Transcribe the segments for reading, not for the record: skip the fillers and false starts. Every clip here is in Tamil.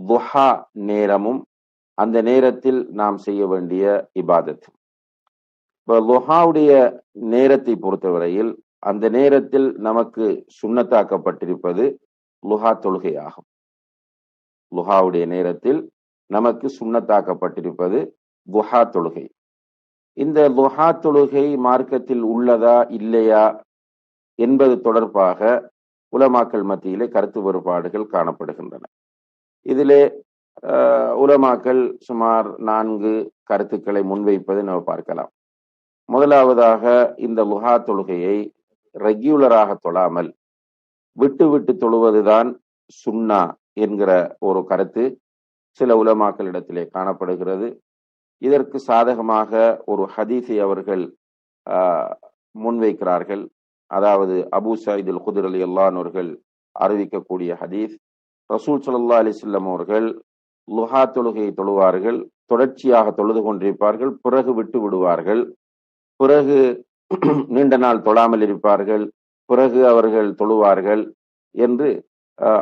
துஹா நேரமும் அந்த நேரத்தில் நாம் செய்ய வேண்டிய இபாதத். இப்போ துஹாவுடைய நேரத்தை பொறுத்தவரையில் அந்த நேரத்தில் நமக்கு சுன்னத்தாக்கப்பட்டிருப்பது லுஹா தொழுகை ஆகும். லுஹாவுடைய நேரத்தில் நமக்கு சுன்னத்தாக்கப்பட்டிருப்பது துஹா தொழுகை. இந்த லுஹா தொழுகை மார்க்கத்தில் உள்ளதா இல்லையா என்பது தொடர்பாக உலமாக்கள் மத்தியிலே கருத்து வேறுபாடுகள் காணப்படுகின்றன. இதிலே உலமாக்கள் சுமார் 4 கருத்துக்களை முன்வைப்பதை நாம் பார்க்கலாம். முதலாவதாக, இந்த லுஹா தொழுகையை ரெகுலராக தொழாமல் விட்டு விட்டு தொழுவதுதான் சுன்னா என்கிற ஒரு கருத்து சில உலமாக்களிடத்திலே காணப்படுகிறது. இதற்கு சாதகமாக ஒரு ஹதீஸை அவர்கள் முன்வைக்கிறார்கள். அதாவது அபூ சயீத் அல் குத்ரி ரலியல்லாஹு அன்ஹு அவர்கள் அறிவிக்கக்கூடிய ஹதீஸ், ரசூல் ஸல்லல்லாஹு அலைஹி வஸல்லம் அவர்கள் லுஹா தொழுகையை தொழுவார்கள், தொடர்ச்சியாக தொழுது கொண்டிருப்பார்கள், பிறகு விட்டு விடுவார்கள், பிறகு நீண்ட நாள் தொழாமல் இருப்பார்கள், பிறகு அவர்கள் தொழுவார்கள் என்று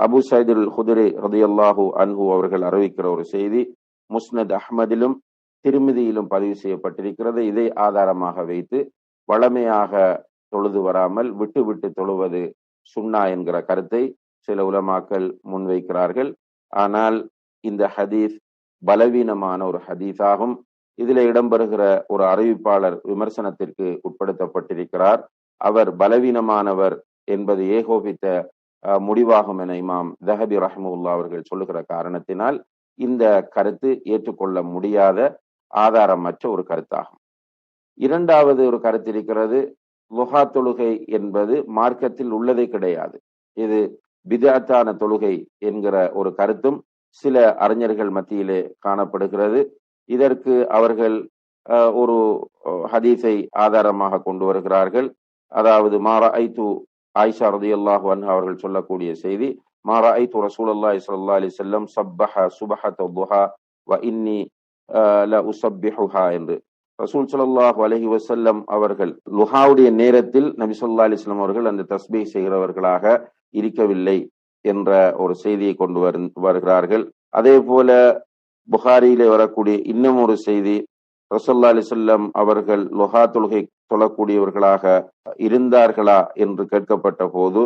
அபூ சயீத் அல் குத்ரி ரலியல்லாஹு அன்ஹு அவர்கள் அறிவிக்கிற ஒரு செய்தி முஸ்னத் அஹ்மதிலும் திர்மிதியிலும் பதிவு செய்யப்பட்டிருக்கிறது. இதை ஆதாரமாக வைத்து வளமையாக தொழுது வராமல் விட்டு விட்டு தொழுவது சுன்னா என்கிற கருத்தை சில உலமாக்கள் முன்வைக்கிறார்கள். ஆனால் இந்த ஹதீஸ் பலவீனமான ஒரு ஹதீஸாகும். இதில் இடம்பெறுகிற ஒரு அறிவிப்பாளர் விமர்சனத்திற்கு உட்படுத்தப்பட்டிருக்கிறார். அவர் பலவீனமானவர் என்பது ஏகோபித்த முடிவாகும் என இமாம் தஹபி ரஹ்மத்துல்லாஹி அவர்கள் சொல்லுகிற காரணத்தினால் இந்த கருத்து ஏற்றுக்கொள்ள முடியாத ஆதாரமற்ற ஒரு கருத்தாகும். இரண்டாவது ஒரு கருத்து இருக்கிறது, லுஹா தொழுகை என்பது மார்க்கத்தில் உள்ளதே கிடையாது, இது பிதஅத்தான தொழுகை என்கிற ஒரு கருத்தும் சில அறிஞர்கள் மத்தியிலே காணப்படுகிறது. இதற்கு அவர்கள் ஒரு ஹதீஸை ஆதாரமாக கொண்டு வருகிறார்கள். அதாவது மாரஐது ஆயிஷா ரலியல்லாஹு அன்ஹா அவர்கள் சொல்லக்கூடிய செய்தி, மாரஐது ரசூலுல்லாஹி ஸல்லல்லாஹு அலைஹி வஸல்லம் சப்பஹ சுபஹத துஹா வ இன்னி லா உஸப்பிஹுஹா என்று. ரசூல் ஸல்லல்லாஹு அலைஹி வஸல்லம் அவர்கள் லுஹாவுடைய நேரத்தில் நபி ஸல்லல்லாஹு அலைஹி வஸல்லம் அவர்கள் அந்த தஸ்பீஹ் செய்கிறவர்களாக இருக்கவில்லை என்ற ஒரு செய்தியை கொண்டு வருகிறார்கள். அதே போல புகாரியிலே வரக்கூடிய இன்னும் ஒரு செய்தி, ரசூலுல்லாஹி அலைஹி வஸல்லம் அவர்கள் லுஹா தொழுகை தொழக்கூடியவர்களாக இருந்தார்களா என்று கேட்கப்பட்ட போது,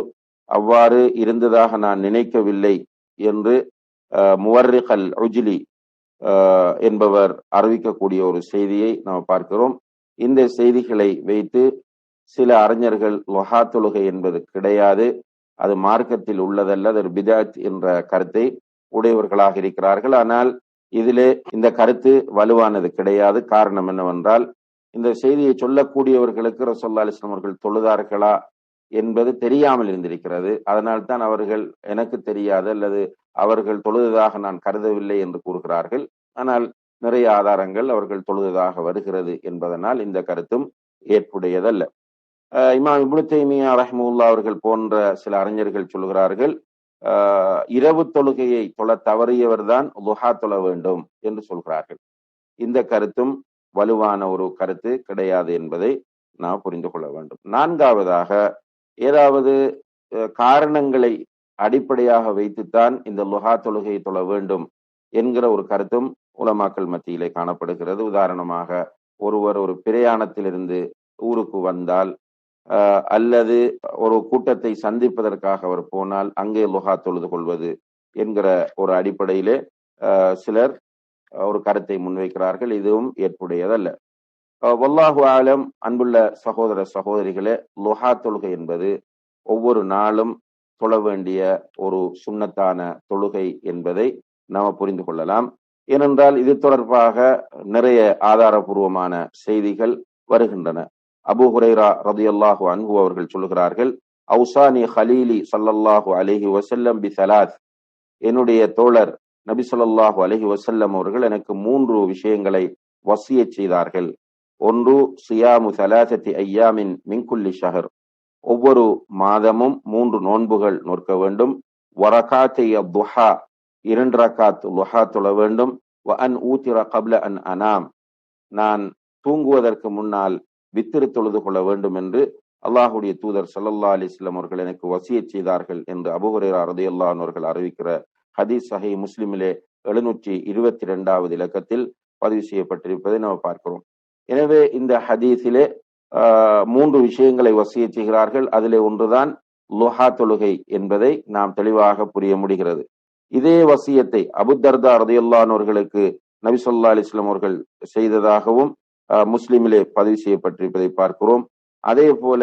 அவ்வாறு இருந்ததாக நான் நினைக்கவில்லை என்று முவர்ரிக் அல் உஜ்லி என்பவர் அறிவிக்கக்கூடிய ஒரு செய்தியை நாம் பார்க்கிறோம். இந்த செய்திகளை வைத்து சில அறிஞர்கள் லுஹா தொழுகை என்பது கிடையாது, அது மார்க்கத்தில் உள்ளதல்ல, அது பிதஅத் என்ற கருத்தை உடையவர்களாக இருக்கிறார்கள். ஆனால் இதிலே இந்த கருத்து வலுவானது கிடையாது. காரணம் என்னவென்றால், இந்த செய்தியை சொல்லக்கூடியவர்களுக்கு ரசூலுல்லாஹி அலைஹி வஸல்லம் அவர்கள் தொழுதார்களா என்பது தெரியாமல் இருந்திருக்கிறது. அதனால் தான் அவர்கள் எனக்கு தெரியாது அல்லது அவர்கள் தொழுததாக நான் கருதவில்லை என்று கூறுகிறார்கள். ஆனால் நிறைய ஆதாரங்கள் அவர்கள் தொழுததாக வருகிறது என்பதனால் இந்த கருத்தும் ஏற்புடையதல்ல. இமாம் இப்னு தைமியா ரஹ்மத்துல்லாஹி அவர்கள் போன்ற சில அறிஞர்கள் சொல்கிறார்கள், இரவு தொழுகையை தொழ தவறியவர் தான் லுஹா தொழ வேண்டும் என்று சொல்கிறார்கள். இந்த கருத்தும் வலுவான ஒரு கருத்து கிடையாது என்பதை நாம் புரிந்து கொள்ள வேண்டும். நான்காவதாக, ஏதாவது காரணங்களை அடிப்படையாக வைத்துத்தான் இந்த லுஹா தொழுகையை தொழ வேண்டும் என்கிற ஒரு கருத்தும் உலமாக்கள் மத்தியிலே காணப்படுகிறது. உதாரணமாக, ஒருவர் ஒரு பிரயாணத்திலிருந்து ஊருக்கு வந்தால் அல்லது ஒரு கூட்டத்தை சந்திப்பதற்காக அவர் போனால் அங்கே லுஹா தொழுது கொள்வது என்கிற ஒரு அடிப்படையிலே சிலர் ஒரு கருத்தை முன்வைக்கிறார்கள். இதுவும் ஏற்புடையதல்ல. வல்லாஹு ஆலம். அன்புள்ள சகோதர சகோதரிகளே, லுஹா தொழுகை என்பது ஒவ்வொரு நாளும் தொழ வேண்டிய ஒரு சுன்னத்தான தொழுகை என்பதை நாம் புரிந்து கொள்ளலாம். ஏனென்றால் இது தொடர்பாக நிறைய ஆதாரபூர்வமான செய்திகள் வருகின்றன. அபூ ஹுரைரா ரலியல்லாஹு அன்ஹு அவர்கள் சொல்லுகிறார்கள், அவுசானி ஹலீலி ஸல்லல்லாஹு அலைஹி வஸல்லம் பிஸலாத், என்னுடைய தோழர் நபி ஸல்லல்லாஹு அலைஹி வஸல்லம் அவர்கள் எனக்கு 3 விஷயங்களை வசியத் செய்தார்கள். ஒன்று, சியாமு ஸலாஸத்தி அய்யாமின் மின் குல்லி ஷஹர், ஒவ்வொரு மாதமும் 3 நோன்புகள் நோக்க வேண்டும். வரகாத்தை துஹா, 2 ரகாத் லுஹா தொழ வேண்டும். வ அன் ஊத்திர கப்ல அன் அனாம், நான் தூங்குவதற்கு முன்னால் வித்திரு தொழுது கொள்ள வேண்டும் என்று அல்லாஹுடைய தூதர் ஸல்லல்லாஹு அலைஹி வஸல்லம் அவர்கள் எனக்கு வசியத் செய்தார்கள் என்று அபூ ஹுரைரா ரலியல்லாஹு அன்ஹு அவர்கள் அறிவிக்கிற ஹதீஸ் சஹீஹ் முஸ்லிமிலே 722வது இலக்கத்தில் பதிவு செய்யப்பட்டிருப்பதை நாம் பார்க்கிறோம். எனவே இந்த ஹதீஸிலே 3 விஷயங்களை வசியச் செய்கிறார்கள். அதிலே ஒன்றுதான் லுஹா தொழுகை என்பதை நாம் தெளிவாக புரிய முடிகிறது. இதே வசியத்தை அபூதர்தா ரலியல்லாஹு அன்ஹு அவர்களுக்கு நபி ஸல்லல்லாஹு அலைஹி வஸல்லம் அவர்கள் செய்ததாகவும் முஸ்லிமிலே பதிவு செய்யப்பட்டிருப்பதை பார்க்கிறோம். அதே போல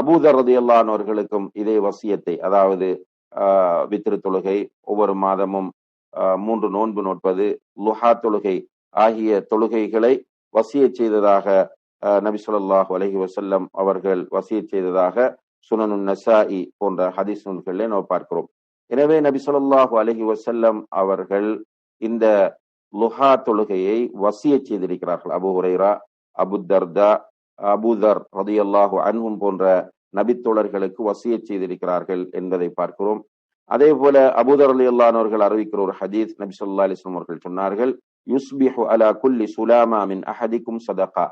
அபூதர் ரலியல்லாஹு அன்ஹு அவர்களுக்கும் இதே வசியத்தை, அதாவது வித்ரு தொழுகை, ஒவ்வொரு மாதமும் 3 நோன்பு நோட்பது, லுஹா தொழுகை ஆகிய தொழுகைகளை வசியச் செய்ததாக நபி ஸல்லல்லாஹு அலைஹி வஸல்லம் அவர்கள் வசியச் செய்ததாக சுனனுன் நசாஇ போன்ற ஹதீஸ் நூல்களிலே நாம் பார்க்கிறோம். எனவே நபி ஸல்லல்லாஹு அலைஹி வஸல்லம் அவர்கள் இந்த லுஹா தொழுகையை வசியச் செய்திருக்கிறார்கள். அபூ ஹுரைரா, அபூ தர்தா, அபூதர் ரலியல்லாஹு அன்ஹும் போன்ற நபித்தோழர்களுக்கு வசியச் செய்திருக்கிறார்கள் என்பதை பார்க்கிறோம். அதே போல அபூதர் ரலியல்லாஹு அன்ஹு அவர்கள் அறிவிக்கிற ஒரு ஹதீஸ், நபி ஸல்லல்லாஹு அலைஹி வஸல்லம் அவர்கள் சொன்னார்கள், யுஸ்பிஹு அலா குல்லி சுலாமா மின் அஹதிக்கும் சதகா,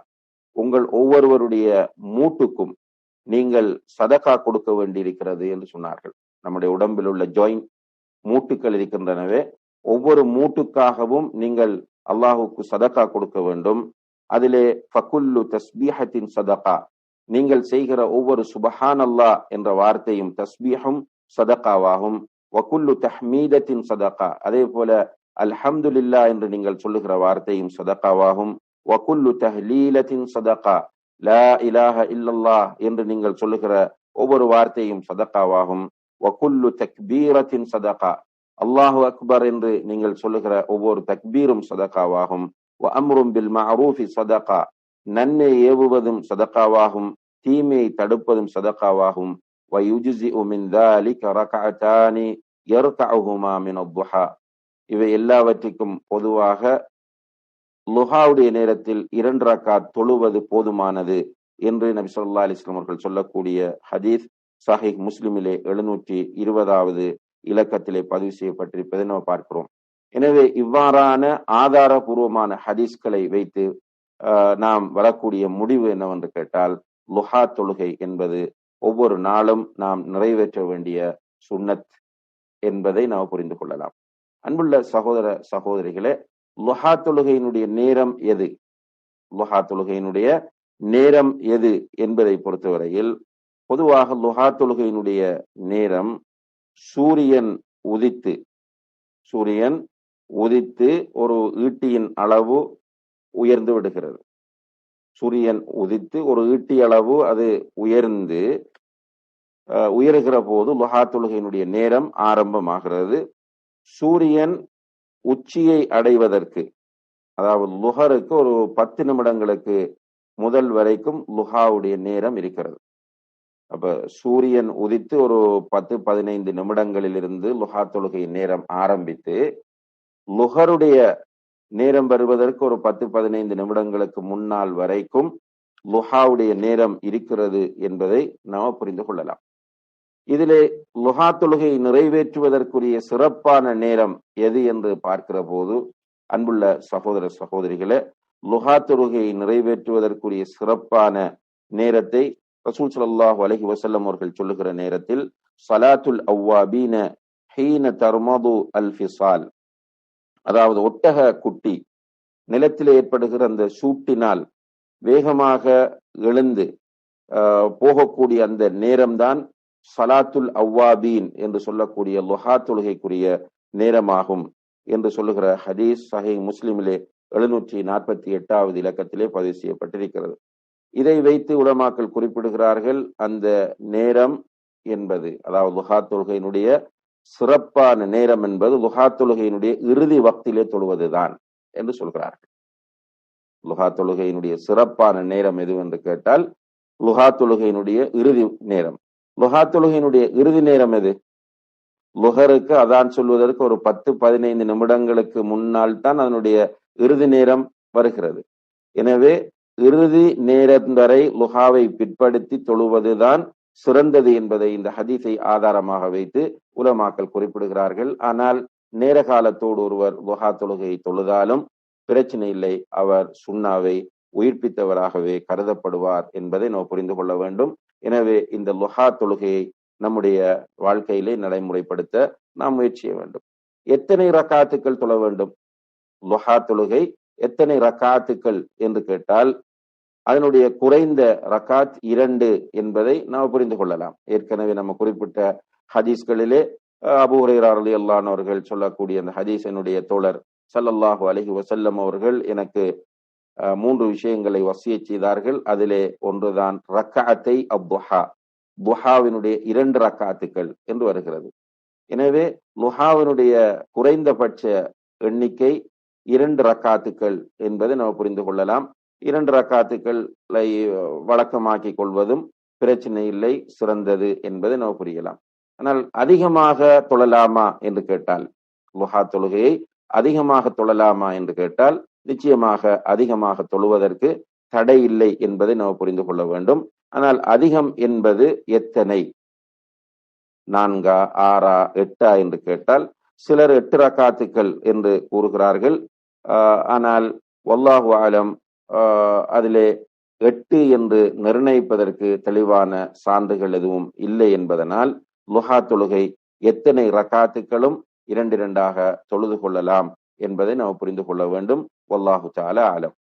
உங்கள் ஒவ்வொருவருடைய மூட்டுக்கும் நீங்கள் சதகா கொடுக்க வேண்டியிருக்கிறது என்று சொன்னார்கள். நம்முடைய உடம்பில் உள்ள ஜாயிண்ட் மூட்டுக்கள் இருக்கின்றனவே, ஒவ்வொரு மூட்டுக்காகவும் நீங்கள் அல்லாஹுக்கு சதகா கொடுக்க வேண்டும். அதிலே ஃபகுல்லு தஸ்பீஹத்தின் சதகா, நீங்கள் செய்கிற ஒவ்வொரு சுபஹான் அல்லாஹ் என்ற வார்த்தையும் தஸ்பீஹும் சதகாவாகும். வகுல்லு தஹ்மீதத்தின் சதகா, அதே போல அல்ஹம்துலில்லாஹ் என்று நீங்கள் சொல்லுகிற வார்த்தையும் சதகாவாகும். வகுல்லு தஹ்லீலத்தின் சதகா, லா இலாஹ இல்லல்லாஹ் என்று நீங்கள் சொல்லுகிற ஒவ்வொரு வார்த்தையும் சதகாவாகும். வகுல்லு தக்பீரத்தின் சதகா, அல்லாஹு அக்பர் என்று நீங்கள் சொல்லுகிற ஒவ்வொரு தக்பீரும் சதகாவாகும். வ அம்ரும் பில் மஅரூஃபி சதகா, நன்மை ஏவுவதும் சதகாவாகும், தீமையை தடுப்பதும் சதகாவாகும். வ யுஜ்ஸிஉ மின் ذلك ركعتان يركعهما من الضحى, இவை எல்லாவற்றுக்கும் பொதுவாக லுஹாவுடைய நேரத்தில் 2 ரக்காத் தொழுவது போதுமானது என்று நபி ஸல்லல்லாஹு அலைஹி வஸல்லம் அவர்கள் சொல்லக்கூடிய ஹதீஸ் சஹீஹ் முஸ்லிமிலே 720வது இலக்கத்திலே பதிவு செய்யப்பட்டிருப்பதை நாம் பார்க்கிறோம். எனவே இவ்வாறான ஆதாரபூர்வமான ஹதீஸ்களை வைத்து நாம் வரக்கூடிய முடிவு என்னவென்று கேட்டால், லுஹா தொழுகை என்பது ஒவ்வொரு நாளும் நாம் நிறைவேற்ற வேண்டிய சுன்னத் என்பதை நாம் புரிந்து கொள்ளலாம். அன்புள்ள சகோதர சகோதரிகளே, லுஹா தொழுகையினுடைய நேரம் எது, லுஹா தொழுகையினுடைய நேரம் எது என்பதை பொறுத்தவரையில் பொதுவாக லுஹா தொழுகையினுடைய நேரம் சூரியன் உதித்து ஒரு ஈட்டியின் அளவு உயர்ந்து விடுகிறது. சூரியன் உதித்து ஒரு ஈட்டி அளவு அது உயர்கிற போது லுஹா தொழுகையினுடைய நேரம் ஆரம்பமாகிறது. சூரியன் உச்சியை அடைவதற்கு, அதாவது லுஹருக்கு ஒரு 10 நிமிடங்களுக்கு முதல் வரைக்கும் லுஹாவுடைய நேரம் இருக்கிறது. அப்ப சூரியன் உதித்து ஒரு 10-15 நிமிடங்களிலிருந்து லுஹா தொழுகை நேரம் ஆரம்பித்து லுஹருடைய நேரம் வருவதற்கு ஒரு 10-15 நிமிடங்களுக்கு முன்னால் வரைக்கும் லுஹாவுடைய நேரம் இருக்கிறது என்பதை நாம் புரிந்து கொள்ளலாம். இதிலே லுஹா தொழுகை நிறைவேற்றுவதற்குரிய சிறப்பான நேரம் எது என்று பார்க்கிற போது, அன்புள்ள சகோதர சகோதரிகளே, லுஹா தொழுகையை நிறைவேற்றுவதற்குரிய சிறப்பான நேரத்தை ரசூல் ஸல்லல்லாஹு அலைஹி வஸல்லம் அவர்கள் சொல்லுகிற நேரத்தில் ஸலாத்துல் அவ்வாபீன ஹீன தர்மது அல் ஃபிஸால், அதாவது ஒட்டக குட்டி நிலத்தில் ஏற்படுகிற அந்த சூட்டினால் வேகமாக எழுந்து போகக்கூடிய அந்த நேரம்தான் ஸலாத்துல் அவ்வாபீன் என்று சொல்லக்கூடிய லுஹா தொழுகைக்குரிய நேரமாகும் என்று சொல்லுகிற ஹதீஸ் சஹீஹ் முஸ்லிமிலே 748வது இலக்கத்திலே பதிவு செய்யப்பட்டிருக்கிறது. இதை வைத்து உலமாக்கள் குறிப்பிடுகிறார்கள், அந்த நேரம் என்பது, அதாவது லுஹா தொழுகையினுடைய சிறப்பான நேரம் என்பது லுஹா தொழுகையினுடைய இறுதி வக்திலே தொழுவதுதான் என்று சொல்கிறார்கள். லுஹா தொழுகையினுடைய சிறப்பான நேரம் எது என்று கேட்டால் லுஹா தொழுகையினுடைய இறுதி நேரம். லுஹா தொழுகையினுடைய இறுதி நேரம் எது? லுஹருக்கு அதான் சொல்வதற்கு ஒரு 10-15 நிமிடங்களுக்கு முன்னால் தான் அதனுடைய இறுதி நேரம் வருகிறது. எனவே இறுதி நேரம் வரை லுஹாவை பிற்படுத்தி தொழுவதுதான் சிறந்தது என்பதை இந்த ஹதீஸை ஆதாரமாக வைத்து உலமாக்கள் குறிப்பிடுகிறார்கள். ஆனால் நேர காலத்தோடு ஒருவர் லுஹா தொழுகையை தொழுதாலும் பிரச்சனை இல்லை, அவர் சுன்னாவை உயிர்ப்பித்தவராகவே கருதப்படுவார் என்பதை நாம் புரிந்து கொள்ள வேண்டும். எனவே இந்த லுஹா தொழுகையை நம்முடைய வாழ்க்கையிலே நடைமுறைப்படுத்த நாம் முயற்சி செய்ய வேண்டும். எத்தனை ரக்காத்துக்கள் தொழ வேண்டும்? லுஹா தொழுகை எத்தனை ரக்காத்துக்கள் என்று கேட்டால் அதனுடைய குறைந்த ரக்காத் 2 என்பதை நாம் புரிந்து கொள்ளலாம். ஏற்கனவே நம்ம குறிப்பிட்ட ஹதீஸ்களிலே அபூ ஹுரைரா ரலியல்லாஹு அன்ஹு அவர்கள் சொல்லக்கூடிய அந்த ஹதீஸினுடைய தோழர் ஸல்லல்லாஹு அலைஹி வஸல்லம் அவர்கள் எனக்கு 3 விஷயங்களை வசியச் செய்தார்கள். அதிலே ஒன்றுதான் ரக்அத்தை அப்துஹா, துஹாவினுடைய 2 ரக்காத்துக்கள் என்று வருகிறது. எனவே லுஹாவினுடைய குறைந்தபட்ச எண்ணிக்கை 2 ரக்காத்துக்கள் என்பதை நாம் புரிந்து கொள்ளலாம். 2 ரக்காத்துக்களை வழக்கமாக்கிக் கொள்வதும் பிரச்சனை இல்லை, சிறந்தது என்பதை நாம் புரியலாம். ஆனால் அதிகமாக தொழலாமா என்று கேட்டால், லுஹா தொழுகையை அதிகமாக தொழலாமா என்று கேட்டால் நிச்சயமாக அதிகமாக தொழுவதற்கு தடை இல்லை என்பதை நாம் புரிந்து கொள்ள வேண்டும். ஆனால் அதிகம் என்பது எத்தனை? 4, 6, 8 என்று கேட்டால் சிலர் 8 ரக்காத்துக்கள் என்று கூறுகிறார்கள். ஆனால் வல்லாஹு ஆலம் அதிலே 8 என்று நிர்ணயிப்பதற்கு தெளிவான சான்றுகள் எதுவும் இல்லை என்பதனால் லுஹா தொழுகை எத்தனை ரக்காத்துக்களும் 2 2ஆக தொழுது கொள்ளலாம் என்பதை நாம் புரிந்து கொள்ள வேண்டும். வல்லாஹு தஆலா ஆலம்.